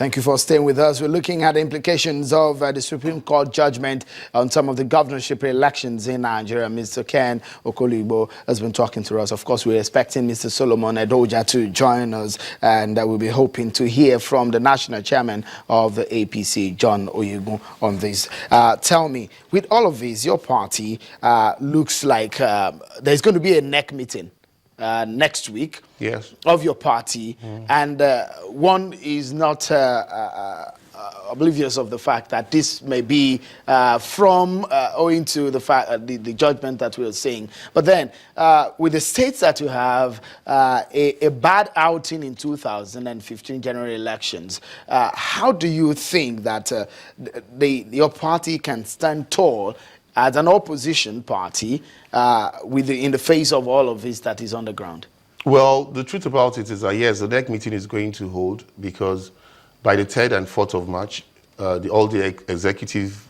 Thank you for staying with us. We're looking at the implications of the Supreme Court judgment on some of the governorship elections in Nigeria. Mr. Ken Okolibo has been talking to us. Of course, we're expecting Mr. Solomon Edoja to join us, and we'll be hoping to hear from the national chairman of the APC, John Oyegun, on this. Tell me, with all of this, your party looks like there's going to be a NEC meeting next week, yes, of your party, and one is not oblivious of the fact that this may be from owing to the fact the judgment that we're seeing. But then, with the states that you have a bad outing in 2015 general elections, how do you think that your party can stand tall as an opposition party in the face of all of this that is on the ground? Well, the truth about it is that, yes, the NEC meeting is going to hold, because by the 3rd and 4th of March, all the executive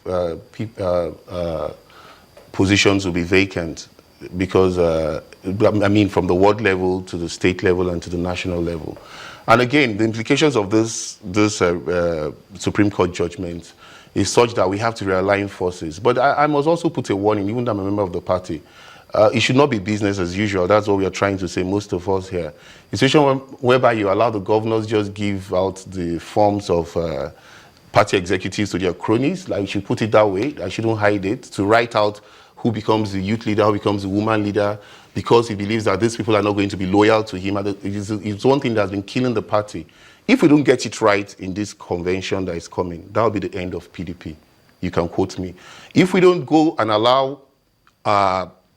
positions will be vacant, because, I mean, from the ward level to the state level and to the national level. And again, the implications of this Supreme Court judgment is such that we have to realign forces. But I must also put a warning, even though I'm a member of the party. It should not be business as usual. That's what we are trying to say, most of us here. A situation whereby you allow the governors just give out the forms of party executives to their cronies, like you should put it that way, I shouldn't hide it, to write out who becomes the youth leader, who becomes the woman leader, because he believes that these people are not going to be loyal to him. It's one thing that's been killing the party. If we don't get it right in this convention that is coming, that will be the end of PDP. You can quote me. If we don't go and allow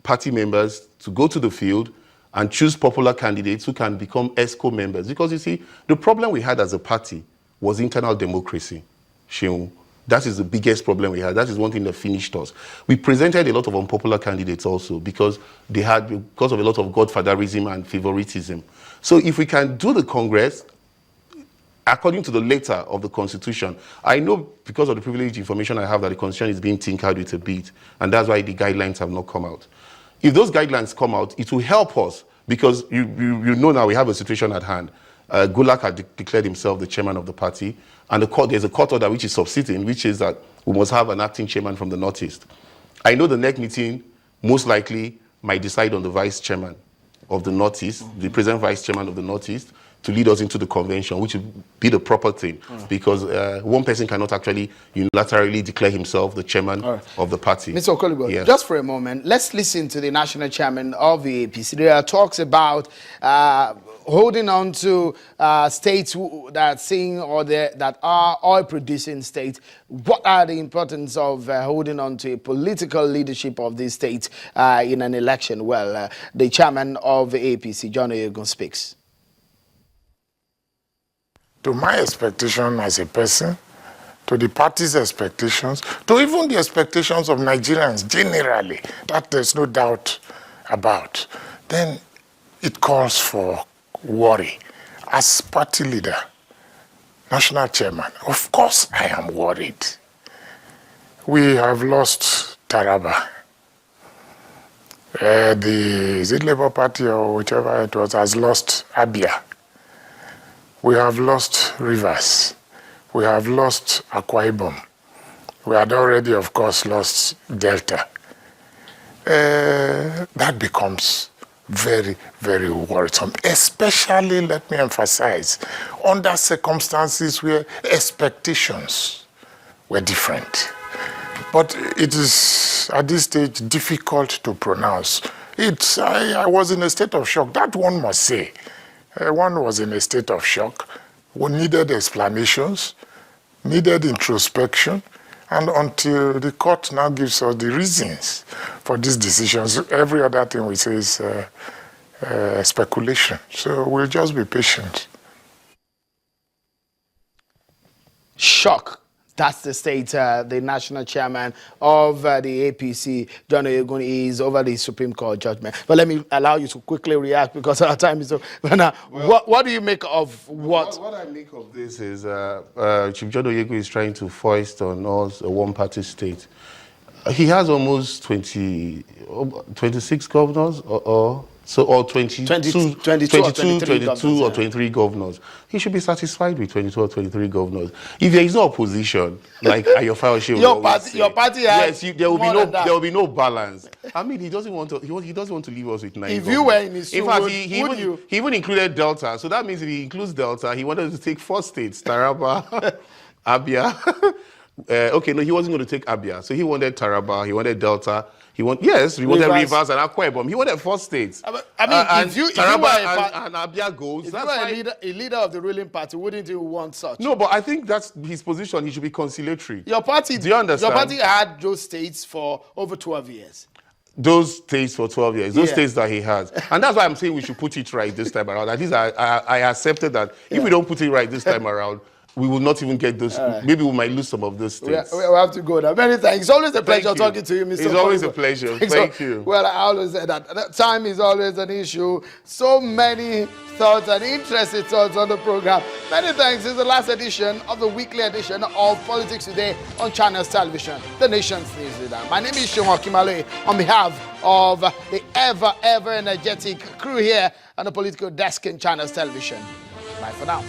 party members to go to the field and choose popular candidates who can become ESCO members, because you see, the problem we had as a party was internal democracy. Sheung, that is the biggest problem we had. That is one thing that finished us. We presented a lot of unpopular candidates also because of a lot of godfatherism and favoritism. So if we can do the Congress according to the letter of the Constitution, I know because of the privileged information I have that the Constitution is being tinkered with a bit, and that's why the guidelines have not come out. If those guidelines come out, it will help us, because you know now we have a situation at hand. Gulak had declared himself the chairman of the party, and there's a court order which is subsisting, which is that we must have an acting chairman from the Northeast. I know the NEC meeting most likely might decide on the vice chairman of the Northeast, the present vice chairman of the Northeast, to lead us into the convention, which would be the proper thing, because one person cannot actually unilaterally declare himself the chairman of the party. Mr. Okolibo, yes, just for a moment, let's listen to the national chairman of the APC. There are talks about holding on to states that are oil-producing states. What are the importance of holding on to a political leadership of these states in an election? Well, the chairman of the APC, John Oyegun, speaks. To my expectation as a person, to the party's expectations, to even the expectations of Nigerians generally, that there's no doubt about, then it calls for worry. As party leader, national chairman, of course I am worried. We have lost Taraba. Is it Labour Party or whichever it was, has lost Abia. We have lost Rivers. We have lost Akwa Ibom. We had already, of course, lost Delta. That becomes very, very worrisome, especially, let me emphasize, under circumstances where expectations were different. But it is, at this stage, difficult to pronounce. I was in a state of shock. That one must say. One was in a state of shock. We needed explanations, needed introspection, and until the court now gives us the reasons for these decisions, every other thing we say is speculation. So we'll just be patient. Shock. That's the state, the national chairman of the APC, John Oyegun, is over the Supreme Court judgment. But let me allow you to quickly react because our time is over. Well, what do you make of what? What I make of this is Chief John Oyegun is trying to foist on us a one-party state. He has almost 26 governors, or So, or 22, 22 22, or 23 governors, or yeah. 23 governors. He should be satisfied with 22 or 23 governors. If there is no opposition, like Ayofa Osei will Your always party- say, your party has there will be more no than that. there will be no balance. I mean, he doesn't want to. He doesn't want to leave us with 9 If governors. you were in his shoe, in fact, would he you? even included Delta. So that means if he includes Delta, he wanted to take 4 states: Taraba, Abia. Okay, no, he wasn't going to take Abia. So he wanted Taraba, he wanted Delta, he wanted Rivers and Akwa Ibom. He wanted 4 states. I mean, and if you were Taraba a and Abia goes. If That's you were fine. a leader of the ruling party, wouldn't you want such? No, but I think that's his position. He should be conciliatory. Your party, Do you understand? Your party had those states for over 12 years. Those states for 12 years, those Yeah. states that he has. And that's why I'm saying we should put it right this time around. At least I accepted that if we don't put it right this time around, we will not even get those. Maybe we might lose some of those states. We have to go now. Many thanks. It's always a pleasure you. talking to you, Mr. It's always a Okolibo. pleasure. Thanks Thank for- you. Well, I always say that time is always an issue. So many thoughts and interesting thoughts on the program. Many thanks. This is the last edition of the weekly edition of Politics Today on Channels Television, the nation's news leader. My name is Seun Okimale on behalf of the ever energetic crew here on the political desk in Channels Television. Bye for now.